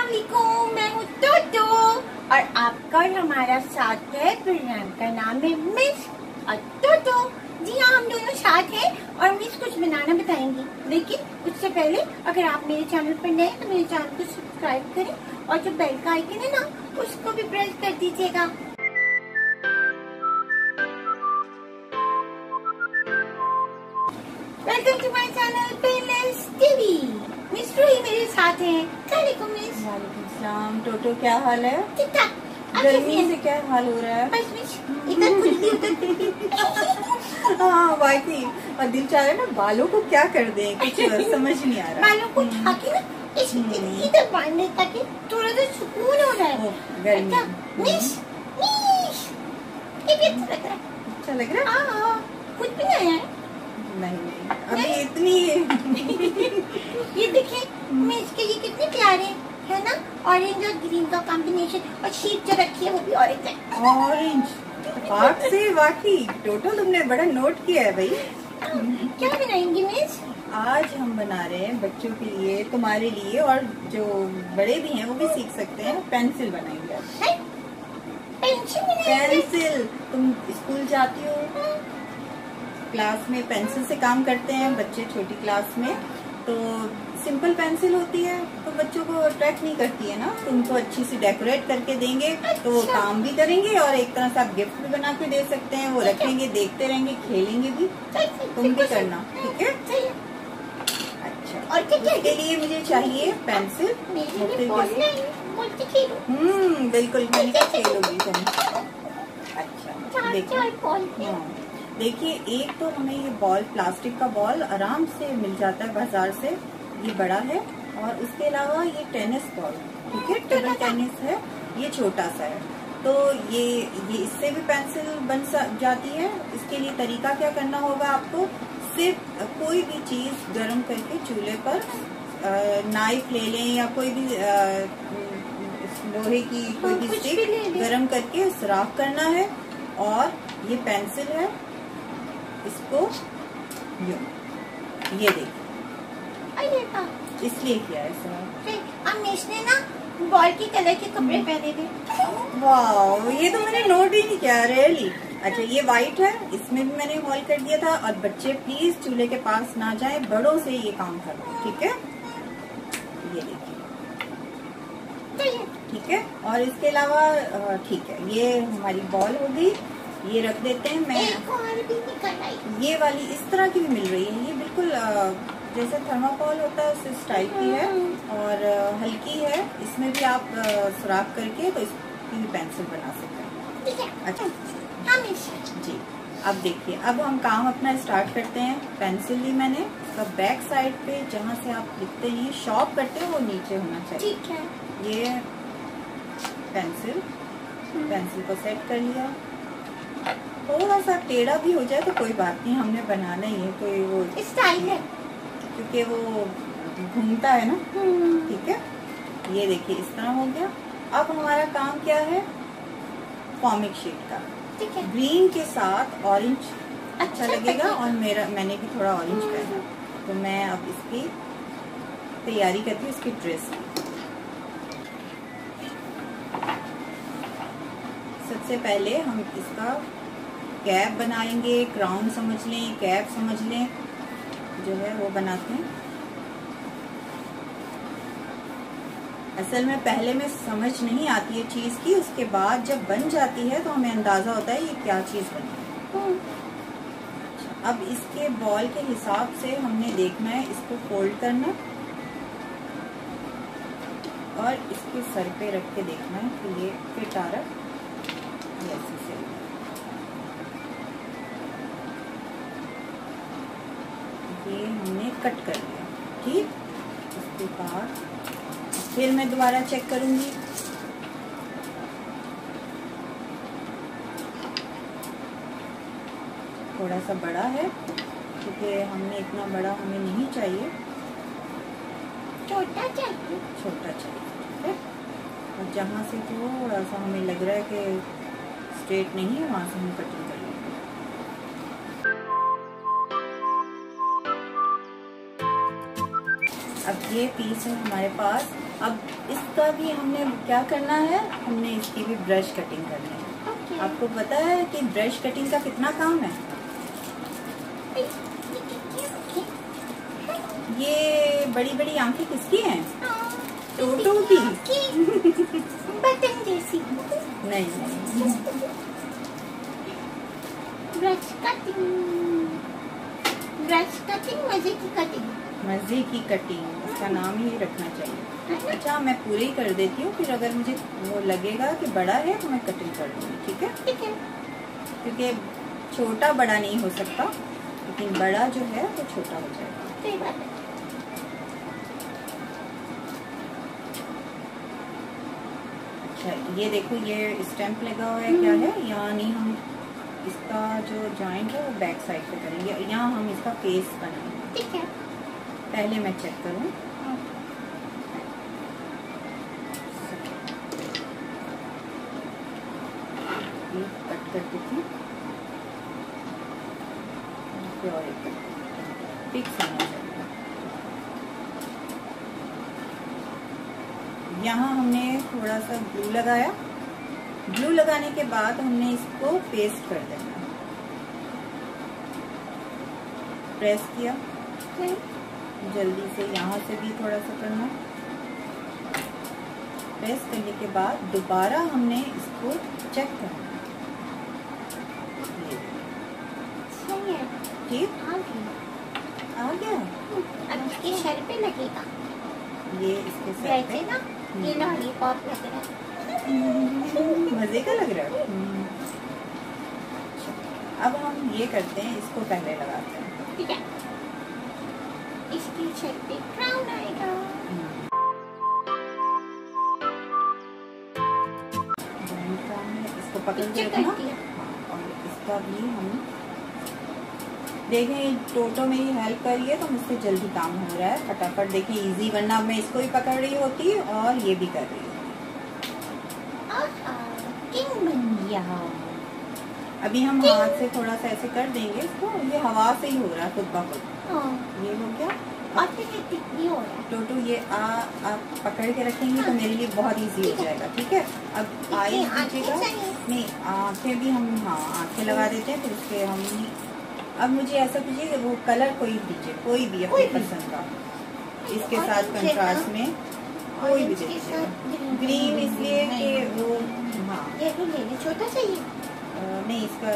अस्सलामुअलैकुम, मैं हूँ टोटो और आपका और हमारा साथ है। प्रोग्राम का नाम है मिस और टोटो। जी हाँ, हम दोनों साथ हैं और मिस कुछ बनाना बताएंगी। लेकिन उससे पहले अगर आप मेरे चैनल पर नए हैं तो मेरे चैनल को सब्सक्राइब करें और जो बेल का आइकन है ना उसको भी प्रेस कर दीजिएगा। Welcome to my channel painless TV. Miss Ruhi मेरे साथ है। वालेकुम मिस। वालेकुम सलाम। टोटो क्या हाल है? ठीक ठाक। गर्मी से क्या हाल हो रहा है? बस मिस इधर खुली उधर खुली। हाँ वाकई, और दिल चाह रहा है ना बालों को क्या कर दें, कुछ समझ नहीं आ रहा। बालों को उठा के ना इधर बांधने ताकि थोड़ा सा सुकून हो रहा है। गर्मी। मिस मिस ये भी अच्छा लग रहा है। अच्छा लग रहा है? हाँ, कुछ भी नहीं है। नहीं अभी इतनी ये देखिए मिस के ये कितने प्यारे है ना, ऑरेंज और ग्रीन का कॉम्बिनेशन और शीट जो रखी है वो भी ऑरेंज है। ऑरेंज पार्क से। वाकई टोटो तुमने बड़ा नोट किया है भाई। क्या बनाएंगी मिस? आज हम बना रहे हैं बच्चों के लिए, तुम्हारे लिए, और जो बड़े भी हैं वो भी सीख सकते हैं। पेंसिल बनाएंगे आज। पेंसिल। तुम स्कूल जाती हो, क्लास में पेंसिल से काम करते हैं बच्चे छोटी क्लास में, तो सिंपल पेंसिल होती है तो बच्चों को अट्रैक्ट नहीं करती है ना। तुमको अच्छी सी डेकोरेट करके देंगे तो वो काम भी करेंगे और एक तरह से आप गिफ्ट भी बना के दे सकते हैं। वो रखेंगे, देखते रहेंगे, खेलेंगे भी। तुम भी करना, ठीक है? अच्छा, और इसके लिए मुझे चाहिए पेंसिल। बिल्कुल, मैंने कहा खेलोगी तुम। अच्छा देखिए, देखिए एक तो हमें ये बॉल, प्लास्टिक का बॉल आराम से मिल जाता है बाजार से, ये बड़ा है। और उसके अलावा ये टेनिस बॉल, ठीक है, टेबल टेनिस है, ये छोटा सा है। तो ये इससे भी पेंसिल बन जाती है। इसके लिए तरीका क्या करना होगा आपको, सिर्फ कोई भी चीज गर्म करके चूल्हे पर नाइफ ले लें या कोई भी लोहे की कोई भी स्टिक गर्म करके सुराख करना है। और ये पेंसिल है, इसको ये देखिए इसलिए किया है सर। अमीश ने ना बॉल की कलर के कपड़े पहने थे। वाह, ये तो मैंने नोट ही नहीं किया रियली। अच्छा, ये वाइट है, इसमें भी मैंने हॉल कर दिया था। और बच्चे प्लीज चूल्हे के पास ना जाए, बड़ों से ये काम करो, ठीक है? ये देखिए, ठीक है। और इसके अलावा ठीक है, ये हमारी बॉल हो गई। ये रख देते हैं। मैं ये वाली इस तरह की भी मिल रही है, ये बिल्कुल जैसे थर्माकोल होता है उस टाइप की है और हल्की है। इसमें भी आप सुराख करके तो इसकी भी पेंसिल बना सकते हैं। अच्छा जी, अब देखिए, अब हम काम अपना स्टार्ट करते हैं। पेंसिल ली मैंने, तो बैक साइड पे जहाँ से आप लिखते हैं, शॉप करते हैं, वो नीचे होना चाहिए, ठीक है। ये पेंसिल को सेट कर लिया। थोड़ा सा टेढ़ा भी हो जाए तो कोई बात नहीं, हमने बनाना ही है, कोई वो स्टाइल है क्योंकि वो घूमता है ना, ठीक है। ये देखिए इस तरह हो गया। अब हमारा काम क्या है, कॉमिक शीट का, ठीक है। ग्रीन के साथ ऑरेंज अच्छा लगेगा। और मैंने भी थोड़ा ऑरेंज पहना, तो मैं अब इसकी तैयारी करती हूँ, इसकी ड्रेस की। सबसे पहले हम इसका कैप बनाएंगे, क्राउन समझ लें, कैप समझ लें, जो है वो बनाते हैं। असल में पहले में समझ नहीं आती है चीज की, उसके बाद जब बन जाती है तो हमें अंदाजा होता है ये क्या चीज बनी है। अब इसके बॉल के हिसाब से हमने देखना है, इसको फोल्ड करना और इसके सर पे रख के देखना है कि ये फिट आ रहा है। ऐसे से ये हमने कट कर लिया, ठीक। उसके बाद फिर मैं दोबारा चेक करूंगी। थोड़ा सा बड़ा है क्योंकि हमने इतना बड़ा हमें नहीं चाहिए, छोटा चाहिए, छोटा चाहिए, ठीक है। और जहाँ से थोड़ा सा हमें लग रहा है कि स्ट्रेट नहीं है, वहां से हम कटिंग कर लेंगे। अब ये पीस है हमारे पास। अब इसका भी हमने क्या करना है, हमने इसकी भी ब्रश कटिंग करनी है। आपको पता है कि ब्रश कटिंग का कितना काम है? ये बड़ी बड़ी आंखें किसकी हैं? टोटो की। बटन जैसी। नहीं नहीं, ब्रश कटिंग, ब्रश कटिंग, मजे की कटिंग। मजे की कटिंग, इसका नाम ही रखना चाहिए। अच्छा, मैं पूरी कर देती हूँ, फिर अगर मुझे वो लगेगा कि बड़ा है तो मैं कटिंग कर दूँगी। ठीक है? ठीक है। क्योंकि छोटा बड़ा नहीं हो सकता, लेकिन बड़ा जो है वो छोटा हो जाएगा। सही बात है। अच्छा, ये देखो, ये स्टैंप लगा हुआ है, क्या है? यानी हम इसका जो जॉइंट है वो बैक साइड पे करेंगे, यहाँ हम इसका फेस बनाएंगे। ठीक है। पहले मैं चेक करूँ। कट कर देती हूँ, फिक्स होना चाहिए। यहाँ हमने थोड़ा सा ग्लू लगाया। ग्लू लगाने के बाद हमने इसको पेस्ट कर देना, प्रेस किया। जल्दी से यहाँ से भी थोड़ा सा करना। प्रेस करने के बाद दोबारा हमने इसको चेक करना। ठीक, आ गया। अब इसके सर पे लगेगा। ये इसके सर पे ना, ये लॉलीपॉप लग रहा है। मजे का लग रहा है। अब हम ये करते हैं, इसको पहले लगाते हैं। ठीक है। इसके सर पे क्राउन आएगा। इसको पकड़ के रखना। और इसका भी हम देखें, टोटो मेरी हेल्प कर रही है तो मुझसे जल्दी काम हो रहा है फटाफट। देखिए इजी, वरना मैं इसको भी पकड़ रही होती और ये भी कर रही होती। किंग बन गया। अभी हम हाथ से थोड़ा सा ऐसे कर देंगे इसको, ये हवा से ही हो रहा है खुद ब खुद। ये हो गया। अब कितनी हो रहा है टोटो, ये आप पकड़ के रखेंगे तो मेरे लिए बहुत इजी हो जाएगा। ठीक है? अब आई दीजिएगा। नहीं, आँखें भी हम, हाँ आँखें लगा देते हैं, फिर उसके हम। अब मुझे ऐसा कीजिए, वो कलर कोई दीजिए, कोई भी अपनी पसंद का, इसके साथ कंट्रास्ट में कोई भी दीजिए। ग्रीन इसलिए कि वो, हाँ ये तो लेने छोटा चाहिए। नहीं, इसका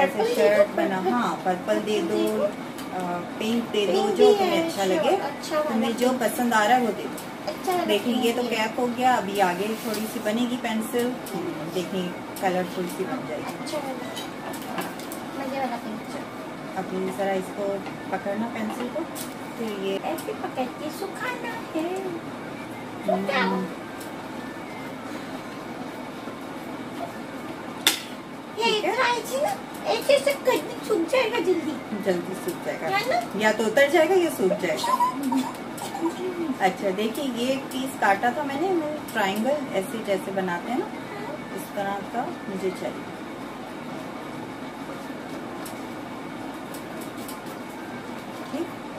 ऐसा शर्ट बना, हाँ पर्पल दे दो, पिंक दे दो, जो तुम्हें अच्छा लगे। तुम्हें जो पसंद आ रहा है वो दे दो। देखिए ये तो कैप हो गया। अभी आगे थोड़ी सी बनेगी पेंसिल। देखिए कलरफुल सी बन जाएगी। अभी जरा इसको पकड़ना पेंसिल को, फिर ये ऐसे पकड़ के सुखाना है। ऐसे से करके सूख जाएगा, जल्दी सूख जाएगा, या तो उतर जाएगा या सूख जाएगा। अच्छा देखिए, ये पीस काटा था मैंने, ट्रायंगल ऐसे जैसे बनाते हैं ना, इस तरह का मुझे चाहिए।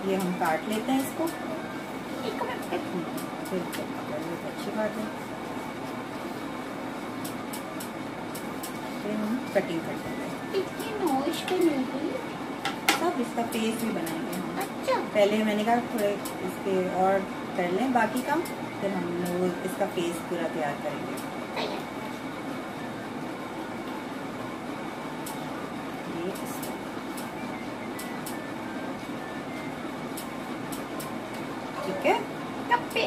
ये हम काट लेते हैं इसको। फिर अच्छी बात है, फिर हम कटिंग करते हैं। सब इसका पेस्ट भी बनाएंगे हम। अच्छा। पहले मैंने कहा थोड़े इसके और कर लें बाकी काम, फिर हम लोग इसका पेस्ट पूरा तैयार करेंगे। ठीक है? कप्पे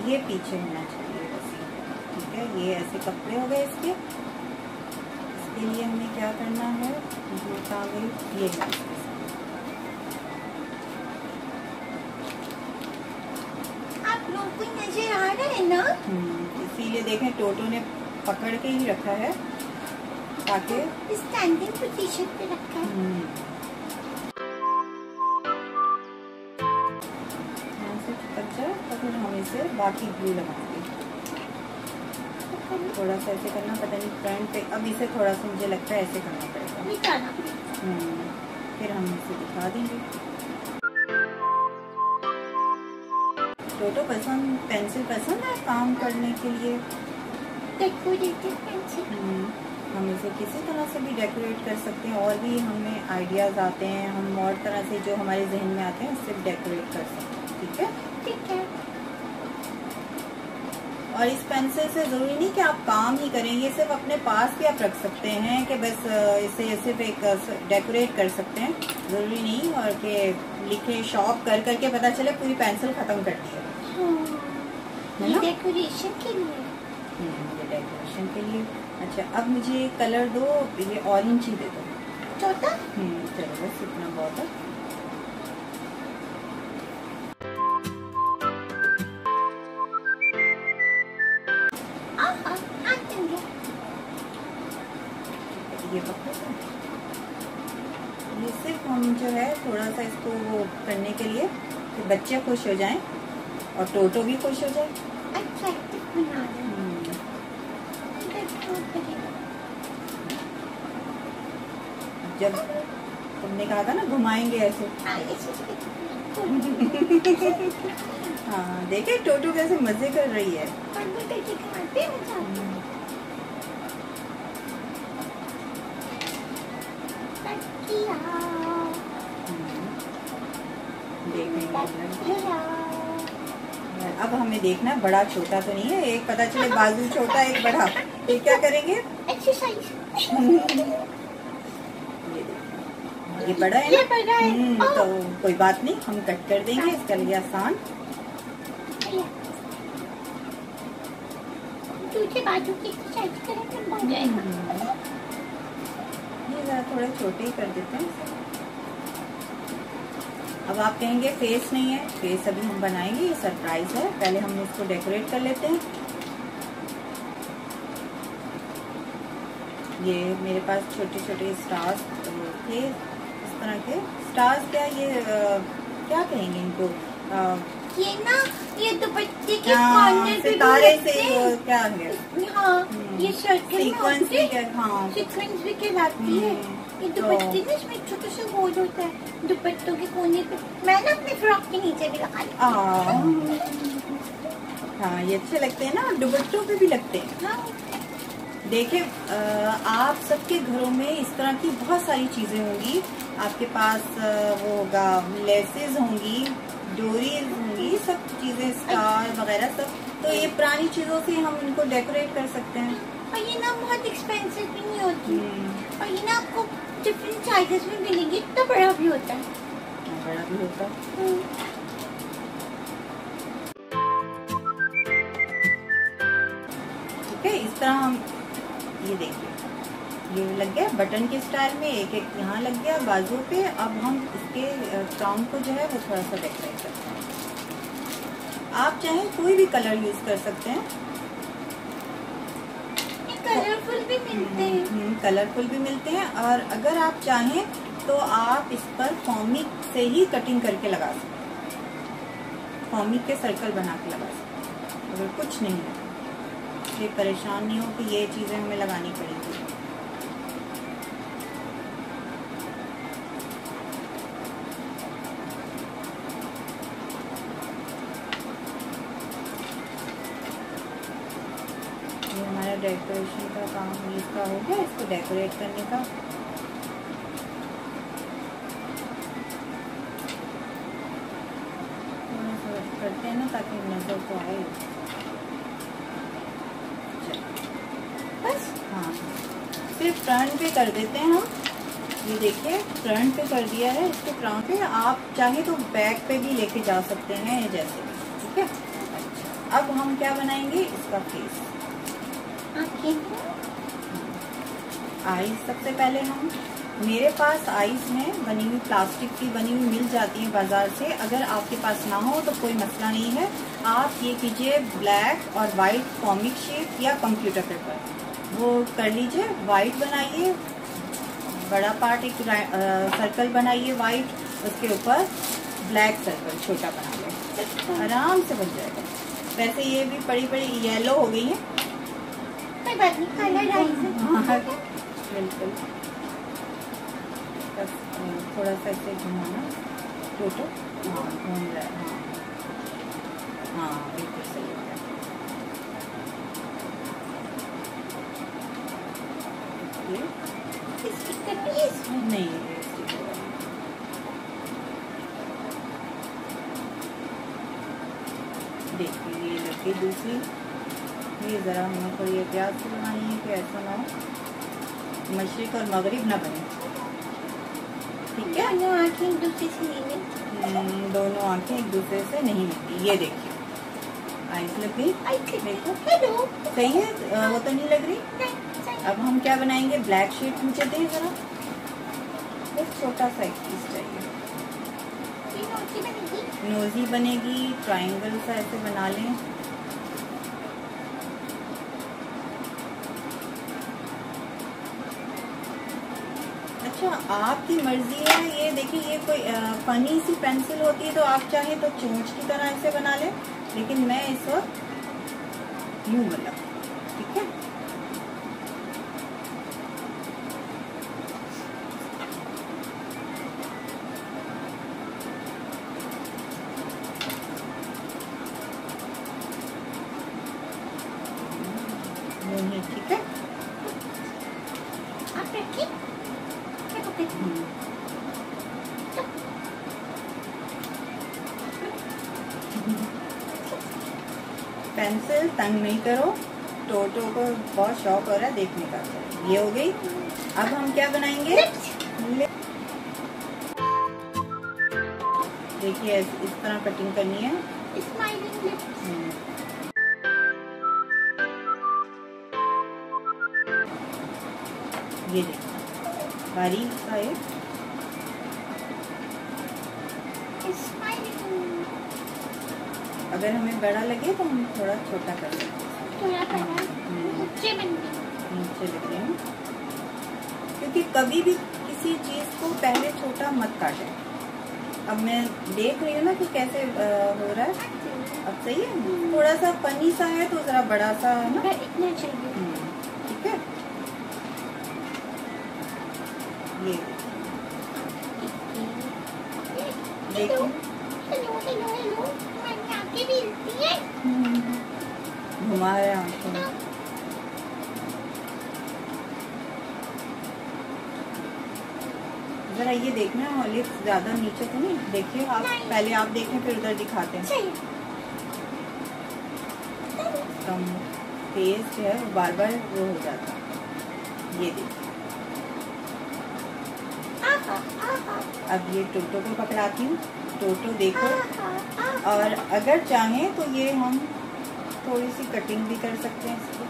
ये पीछे होना चाहिए बस। ठीक है, ये ऐसे कपड़े हो गए इसके लिए हमें क्या करना है, ये आप लोग को नजर आ रहा है ना? इसीलिए देखें टोटो ने पकड़ के ही रखा है ताकि स्टैंडिंग पोजीशन पे रखा है। तो फिर हम इसे बाकी ग्लू लगाएंगे। थोड़ा सा ऐसे करना, पता नहीं फ्रंट पे। अब इसे थोड़ा सा मुझे लगता है ऐसे करना पड़ेगा। फिर हम इसे दिखा देंगे। टोटो पसंद, पेंसिल पसंद है काम करने के लिए? Decorative pencil. हम इसे किसी तरह से भी डेकोरेट कर सकते हैं, और भी हमें आइडियाज आते हैं, हम और तरह से जो हमारे जहन में आते हैं उससे भी डेकोरेट कर सकते हैं। ठीक है, ठीक है। और इस पेंसिल से जरूरी नहीं कि आप काम ही करेंगे, सिर्फ अपने पास भी आप रख सकते हैं कि बस इसे सिर्फ एक डेकोरेट कर सकते हैं, जरूरी नहीं और कि लिखे शॉप कर करके पता चले पूरी पेंसिल खत्म कर दी है ना। डेकोरेशन के लिए, ये डेकोरेशन के लिए। अच्छा, अब मुझे कलर दो, ये ऑरेंज ही दे दो। छोटा? चलो बस इतना बहुत है। ये सिर्फ हम जो है थोड़ा सा इसको वो करने के लिए कि बच्चे खुश हो जाएं और टोटो भी खुश हो जाए। अच्छा, बना जब तुमने कहा था ना घुमाएंगे ऐसे। हाँ, देखे टोटो कैसे मजे कर रही है। अब हमें देखना बड़ा छोटा तो नहीं है, एक पता चले बाजू छोटा एक बड़ा, ये क्या करेंगे? एक्सरसाइज। ये बड़ा है ना? ये बड़ा है। तो कोई बात नहीं, हम कट कर देंगे, इसका लिए आसान। दूसरे बाजू की एक्सरसाइज करेंगे, बन जाएगा। ये जरा थोड़े छोटे ही कर देते हैं। अब आप कहेंगे फेस नहीं है, फेस अभी हम बनाएंगे, ये सरप्राइज है, पहले हम इसको डेकोरेट कर लेते हैं। ये मेरे पास छोटे छोटे स्टार्स थे, इस तरह के स्टार्स, क्या ये क्या कहेंगे इनको? ये ना, ये दुपट्टे के कॉर्नर पे सितारे से क्या है? हाँ, ये सर्कल सीक्वेंस भी, हाँ सीक्वेंस भी कहलाती है। ये दुपट्टे में इसमें छोटा सा होल होता है दुपट्टों के कोने पे, मैं ना अपने फ्रॉक के नीचे भी लगा ली। हाँ, ये अच्छे लगते हैं ना, दुपट्टों पे भी लगते हैं। हाँ। देखिए, आप सबके घरों में इस तरह की बहुत सारी चीजें होंगी, आपके पास वो होगा, लेसेस होंगी, डोरीज होंगी, सब चीजें, स्टार वगैरह सब, तो ये पुरानी चीजों से हम इनको डेकोरेट कर सकते हैं। और ये ना बहुत एक्सपेंसिव भी नहीं होती, और ये ना आपको डिफरेंट साइजेस में मिलेंगे, इतना बड़ा भी होता है। बड़ा भी होता है। ठीक है, इस तरह हम, ये देखिए ये लग गया बटन के स्टाइल में, एक एक यहाँ लग गया बाजू पे। अब हम इसके क्राउन को जो है वो थोड़ा सा डेकोरेट करते हैं। आप चाहे कोई भी कलर यूज कर सकते हैं, कलरफुल भी मिलते हैं। कलरफुल भी मिलते हैं, और अगर आप चाहें तो आप इस पर फॉर्मिक से ही कटिंग करके लगा सकते हैं, फॉर्मिक के सर्कल बना के लगा सकते हैं। अगर कुछ नहीं है, ये परेशान नहीं हो कि ये चीजें हमें लगानी पड़ेगी। ये हमारा डेकोरेशन का काम इसका हो गया, इसको डेकोरेट करने का। थोड़ा सा करते हैं ना ताकि नजर तो आए। बस, हाँ, सिर्फ फ्रंट पे कर देते हैं हम। ये देखिए फ्रंट पे कर दिया है, इसके क्राउन पे। आप चाहे तो बैक पे भी लेके जा सकते हैं जैसे। ठीक है, अच्छा, अब हम क्या बनाएंगे? इसका फेस, आईज। सबसे पहले हम, मेरे पास आईज में बनी हुई, प्लास्टिक की बनी हुई मिल जाती है बाजार से। अगर आपके पास ना हो तो कोई मसला नहीं है, आप ये कीजिए, ब्लैक और वाइट कॉमिक शीट या कंप्यूटर पेपर वो कर लीजिए, वाइट बनाइए, बड़ा पार्ट एक सर्कल बनाइए वाइट, उसके ऊपर ब्लैक सर्कल छोटा बना लें, आराम से बन जाएगा। वैसे ये भी बड़ी बड़ी येलो हो गई है, कोई बात नहीं, कलर आइज। बिल्कुल, बस थोड़ा सा ऐसे घुमाना, टोटो, हाँ घूम रहा है, नहीं देखिए ये लगी दूसरी। ये ज़रा हमें थोड़ी एहतियात से बनानी है कि ऐसा ना हो मशरिक और मगरिब ना बने। ठीक है, दोनों आँखें एक दूसरे से नहीं दोनों आँखें एक दूसरे से नहीं मिलती। ये देखिए आइस लग गई। देखो हेलो, सही है, वो तो नहीं लग रही। अब हम क्या बनाएंगे, ब्लैक शीट मुझे दे जरा, एक छोटा सा एक पीस चाहिए। नोजी बनेगी, ट्रायंगल सा ऐसे बना लें। अच्छा आपकी मर्जी है। ये देखिए ये कोई फनी सी पेंसिल होती है तो आप चाहे तो चोंच की तरह ऐसे बना लें, लेकिन मैं इस वक्त यूं बना। ठीक है, नहीं ठीक है, आप रखिए। पेंसिल तंग नहीं करो, टोटो को बहुत शौक हो रहा है देखने का। ये हो गई। अब हम क्या बनाएंगे, देखिए इस तरह कटिंग करनी है। Smiling lips. ये देखिए बारीक सा है। अगर हमें बड़ा लगे तो हम थोड़ा छोटा कर सकते हैं। नीचे लग रहे हैं, क्योंकि कभी भी किसी चीज को पहले छोटा मत काटें। अब मैं देख रही हूँ ना कि कैसे हो रहा है। अब सही है, थोड़ा सा फनी सा है तो जरा बड़ा सा है ना, इतना चाहिए। ठीक है। ये देखो घुमा रहे हैं आंखों में। जरा ये देखना लिप्स ज्यादा नीचे तो नहीं। देखिए आप पहले आप देखें फिर उधर दिखाते हैं। कम फेस जो है वो बार बार वो हो जाता है। ये देखिए अब ये टोटो को पकड़ाती हूँ। टोटो देखो, और अगर चाहें तो ये हम थोड़ी सी कटिंग भी कर सकते हैं इसको,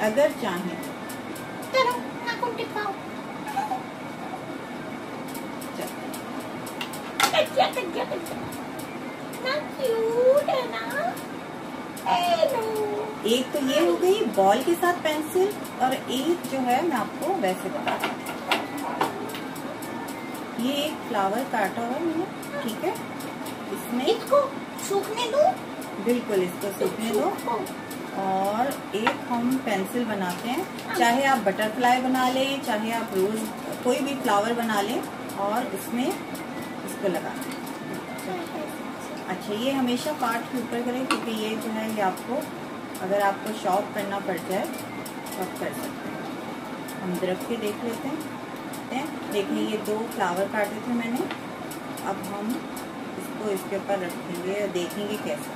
अगर चाहें। एक तो ये हो गई बॉल के साथ पेंसिल, और एक जो है मैं आपको वैसे बताती हूँ। ये एक फ्लावर काटा हुआ है मैंने, ठीक है। इसमें इसको सूखने दो, बिल्कुल इसको सूखने दो। और एक हम पेंसिल बनाते हैं, चाहे आप बटरफ्लाई बना लें, चाहे आप रोज कोई भी फ्लावर बना लें, और इसमें इसको लगा दें। अच्छा ये हमेशा पार्ट के ऊपर करें, क्योंकि ये जो है ये आपको अगर आपको शॉप करना पड़ जाए तो आप कर सकते हैं। हम दरख्त के देख लेते हैं। देखिए ये 2 फ्लावर काटे थे मैंने। अब हम इसको इसके ऊपर रखेंगे और देखेंगे कैसे।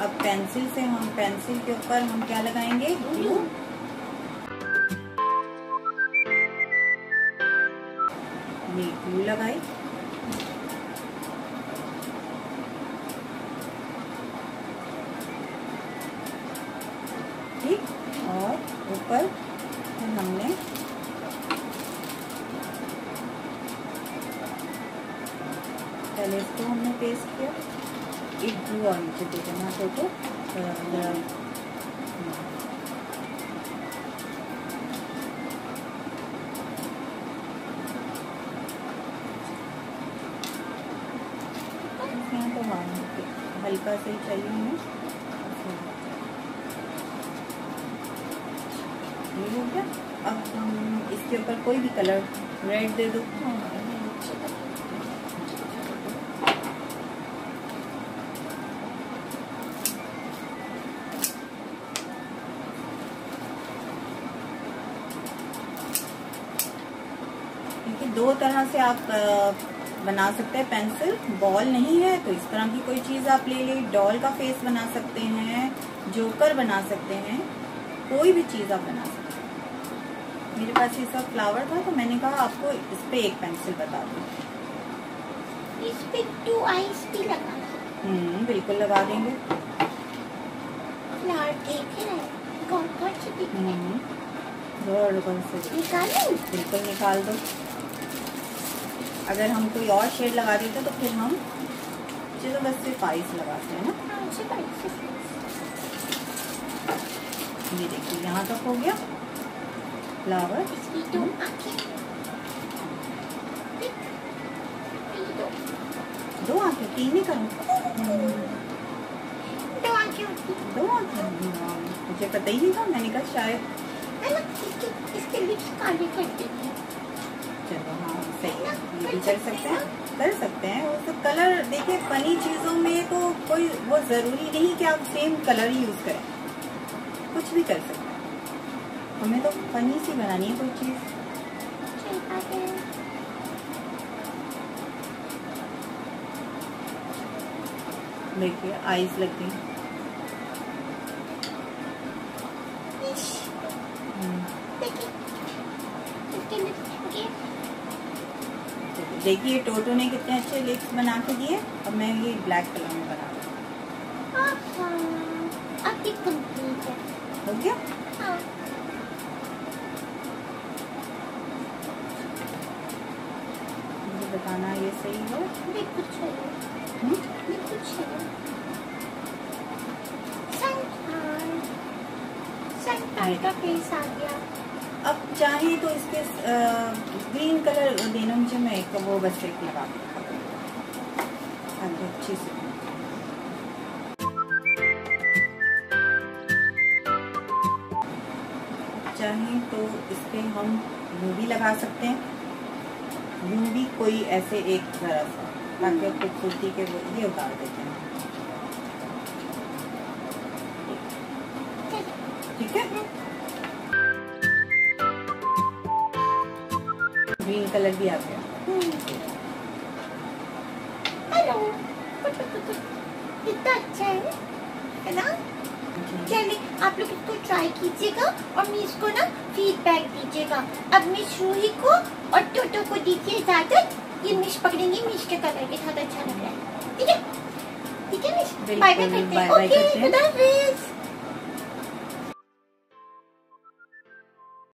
अब पेंसिल से हम पेंसिल के ऊपर हम क्या लगाएंगे, ग्लू। ये ग्लू लगाई। ठीक, और ऊपर हमने पहले इसको हमने पेस्ट किया। एक ग्लू और नीचे दे देना तो हल्का से ही चाहिए हमें। ये हो गया। अब हम इसके ऊपर कोई भी कलर, रेड दे दो। दो तरह से आप बना सकते हैं पेंसिल। बॉल नहीं है तो इस तरह की कोई चीज आप ले लें। डॉल का फेस बना सकते हैं, जोकर बना सकते हैं, कोई भी चीज आप बना सकते हैं। मेरे पास ये सब फ्लावर था तो मैंने कहा आपको इस पे एक पेंसिल बता दूं। इस पे 2 आईज भी लगा। बिल्कुल लगा देंगे। फ्लावर देख रहे हैं, कौन से दिख रहे हैं? निकालूं? बिल्कुल निकाल दो। अगर हम कोई और शेड लगा देते तो फिर हम चलो बस सिर्फ आइस लगाते हैं ना। ये देखिए यहाँ तक हो गया फ्लावर। इसकी 2 आंखें, 2 आंखें, 3 ही करूँ? 2 आंखें होती। 2 आंखें? मुझे पता ही नहीं था, मैंने कहा शायद इसके लिप्स काले कर देंगे। चलो हाँ सही, ये भी कर सकते हैं। वो सब कलर देखिए, फनी चीजों में तो कोई वो जरूरी नहीं कि आप सेम कलर ही यूज करें, कुछ भी कर सकते हैं। हमें तो फनी सी बनानी है कोई चीज। देखिए आइस लग गई। देखिए टोटो ने कितने अच्छे लिप्स बना के दिए। और मैं ये ब्लैक कलर में बना रहा हूँ। अब कंप्लीट है। हो गया? हाँ। मुझे बताना ये सही है? बिल्कुल सही है। बिल्कुल सही है। सन का फेस आ गया। अब चाहे तो इसके ग्रीन कलर देना मुझे, मैं एक वो बस एक लगा अच्छी से। चाहे तो इस पे हम यूं भी लगा सकते हैं, यूं भी कोई ऐसे एक जरा सा, ताकि खूबसूरती के वो ये उतार देते हैं। ठीक है, ग्रीन कलर भी आ गया। हेलो, कितना अच्छा है ना? चलिए आप लोग इसको ट्राई कीजिएगा और मैं इसको ना फीडबैक दीजिएगा। अब मिस रूही को और टोटो को दीजिए इजाजत। ये मिस पकड़ेंगे, मिस के कलर के साथ अच्छा लग रहा है। ठीक है मिस, बाय बाय करते हैं। ओके, खुदा हाफिज़।